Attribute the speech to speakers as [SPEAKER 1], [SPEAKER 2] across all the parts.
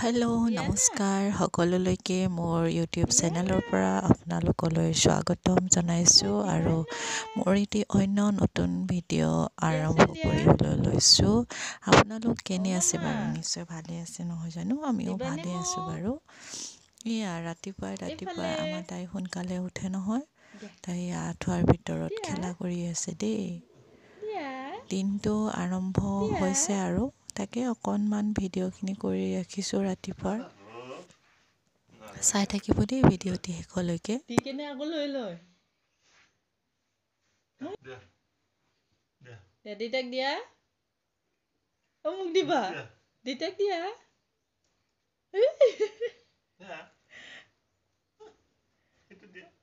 [SPEAKER 1] Hello' নমস্কাৰ সকলোলৈকে মোৰ ইউটিউব চেনেলৰ পৰা আপোনালোকলৈ স্বাগতম জনাইছোঁ আৰু মোৰ এটি অন্য নতুন ভিডিঅ' আৰম্ভ কৰিবলৈ লৈছোঁ। আপোনালোক কেনে আছে বাৰু? নিশ্চয় ভালে আছে নহয় জানো? আমিও ভালে আছোঁ বাৰু। এয়া ৰাতিপুৱাই আমাৰ তাই সোনকালে উঠে নহয়। তাই আঁঠুৱাৰ ভিতৰত খেলা কৰি আছে দেই। দিনটো আৰম্ভ হৈছে আৰু তাকে অকণমান ভিডিঅ'খিনি কৰি ৰাখিছোঁ ৰাতিপুৱাৰ। চাই থাকিব দেই ভিডিঅ'টি শেষলৈকে।
[SPEAKER 2] দেউতাক দিয়া মোক দিবা দেউতাক দিয়া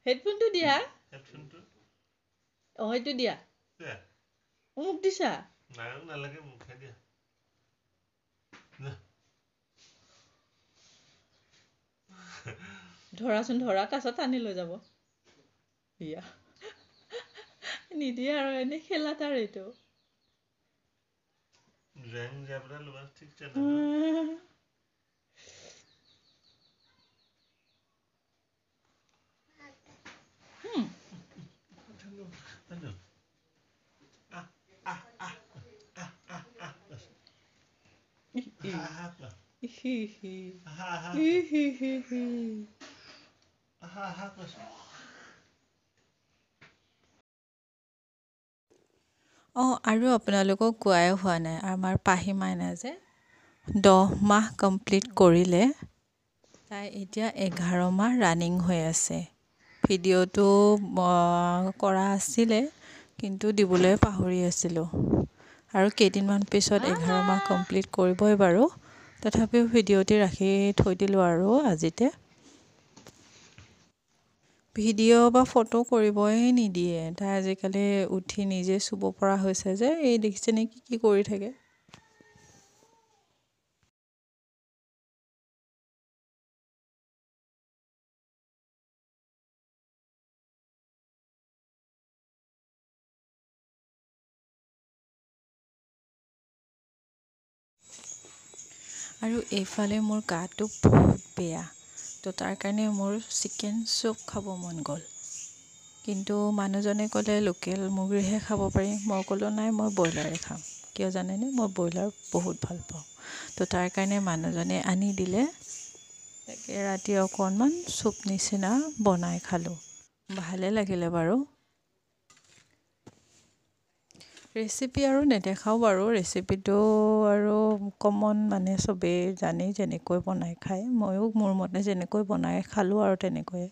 [SPEAKER 2] হেডফোনটো দিয়া সেইটো দিয়া মোক দিছা নালাগে মুখে দিয়া ধৰাচোন ধৰা তাৰপিছত টানি লৈ যাব ইয়া নিদিয়ে আৰু এনেই খেলা তাৰ এইটো
[SPEAKER 1] আৰু আপোনালোকক কোৱাই হোৱা নাই, আমাৰ পাহি মাইনা যে 10 মাহ কমপ্লিট কৰিলে। তাই এতিয়া 11 মাহ ৰানিং হৈ আছে। ভিডিঅ'টো কৰা আছিলে কিন্তু দিবলৈ পাহৰি আছিলোঁ আৰু কেইদিনমান পিছত 11 মাহ কমপ্লিট কৰিবই বাৰু। তথাপিও ভিডিঅ'টি ৰাখি থৈ দিলোঁ আৰু আজিতে। ভিডিঅ' বা ফটো কৰিবই নিদিয়ে। তাই আজিকালি উঠি নিজে চুব পৰা হৈছে যে, এই দেখিছে নেকি কি কৰি থাকে। আৰু এইফালে মোৰ গাটো বহুত বেয়া, তো তাৰ কাৰণে মোৰ চিকেন চুপ খাব মন গ'ল। কিন্তু মানুহজনে ক'লে লোকেল মুৰ্গীহে খাব পাৰি। মই ক'লোঁ নাই, মই ব্ৰইলাৰে খাম। কিয় জানেনে? মই ব্ৰইলাৰ বহুত ভাল পাওঁ। তো তাৰ কাৰণে মানুহজনে আনি দিলে। তাকে ৰাতি অকণমান চুপ নিচিনা বনাই খালোঁ। ভালে লাগিলে বাৰু। ৰেচিপি আৰু নেদেখাওঁ বাৰু। ৰেচিপিটো আৰু কমন, মানে চবেই জানেই যেনেকৈ বনাই খায়। ময়ো মোৰ মতে যেনেকৈ বনাই খালোঁ আৰু তেনেকৈয়ে।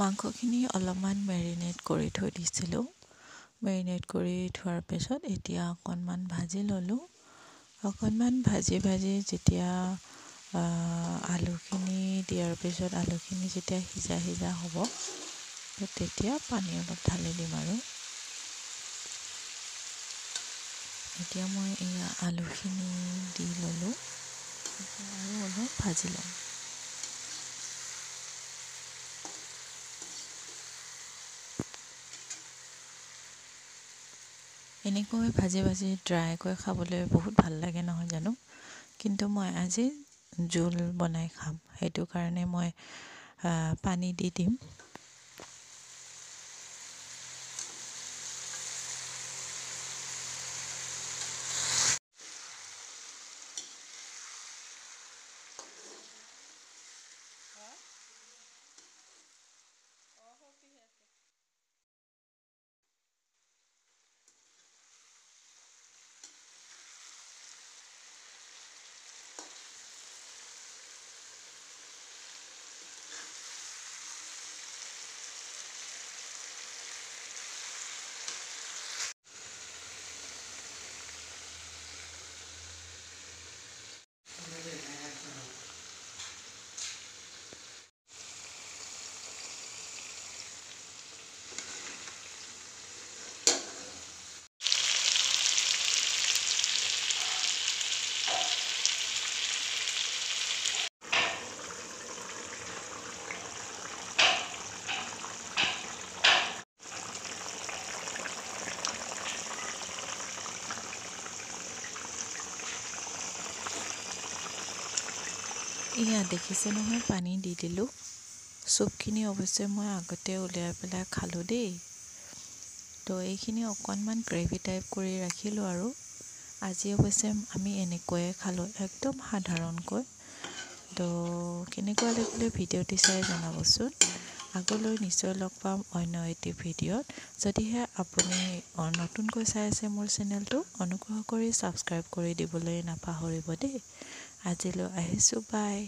[SPEAKER 1] মাংসখিনি অলপমান মেৰিনেট কৰি থৈ দিছিলোঁ। মেৰিনেট কৰি থোৱাৰ পিছত এতিয়া অকণমান ভাজি ল'লোঁ। অকণমান ভাজি যেতিয়া আলুখিনি দিয়াৰ পিছত আলুখিনি যেতিয়া সিজা হ'ব, তেতিয়া পানী অলপ ঢালি দিম আৰু। এতিয়া মই এয়া আলুখিনি দি ল'লোঁ। আৰু অলপ ভাজি ল'ম। এনেকৈ ভাজি ড্ৰাইকৈ খাবলৈ বহুত ভাল লাগে নহয় জানো? কিন্তু মই আজি জোল বনাই খাম। সেইটো কাৰণে মই পানী দি দিম। এয়া দেখিছে নহয়, পানী দি দিলোঁ। চুপখিনি অৱশ্যে মই আগতে উলিয়াই পেলাই খালোঁ দেই। তো এইখিনি অকণমান গ্ৰেভি টাইপ কৰি ৰাখিলোঁ আৰু আজি অৱশ্যে আমি এনেকৈয়ে খালোঁ, একদম সাধাৰণকৈ। তো কেনেকুৱা লাগিলে ভিডিঅ'টি চাই জনাবচোন। আগলৈ নিশ্চয় লগ পাম অন্য এটি ভিডিঅ'ত। যদিহে আপুনি নতুনকৈ চাই আছে মোৰ চেনেলটো, অনুগ্ৰহ কৰি ছাবস্ক্ৰাইব কৰি দিবলৈ নাপাহৰিব দেই। আজিলৈ আহিছোঁ, বাই।